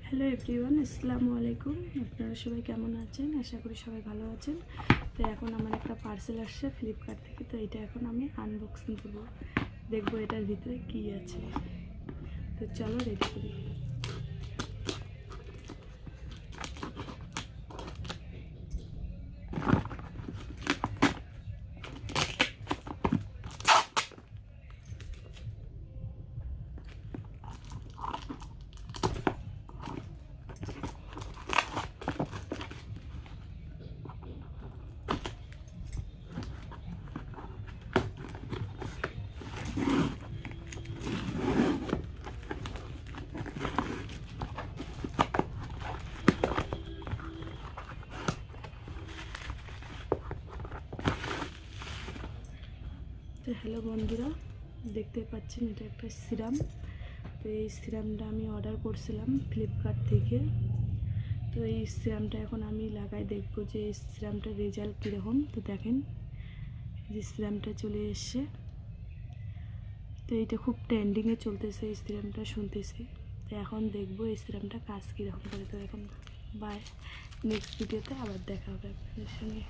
Hello everyone, আসসালামু আলাইকুম। আপনারা সবাই কেমন আছেন? আশা করি সবাই ভালো আছেন। তো এখন আমার একটা পার্সেল আসছে ফ্লিপকার্ট থেকে। তো এটা এখন আমি আনবক্সিং করবো, দেখবো এটার ভিতরে কী আছে। তো চলো রেডি করি। তো হ্যালো বন্ধুরা, দেখতে পাচ্ছেন এটা একটা সিরাম। তো এই সিরামটা আমি অর্ডার করছিলাম ফ্লিপকার্ট থেকে। তো এই সিরামটা এখন আমি লাগাই, দেখবো যে এই সিরামটার রেজাল্ট কীরকম। তো দেখেন যে সিরামটা চলে এসছে। তো এইটা খুব ট্রেন্ডিংয়ে চলতেছে, এই সিরামটা শুনতেছি। তো এখন দেখবো এই সিরামটা কাজ কীরকম করে। তো এখন বাই, নেক্সট ভিডিওতে আবার দেখা হবে আপনাদের সঙ্গে।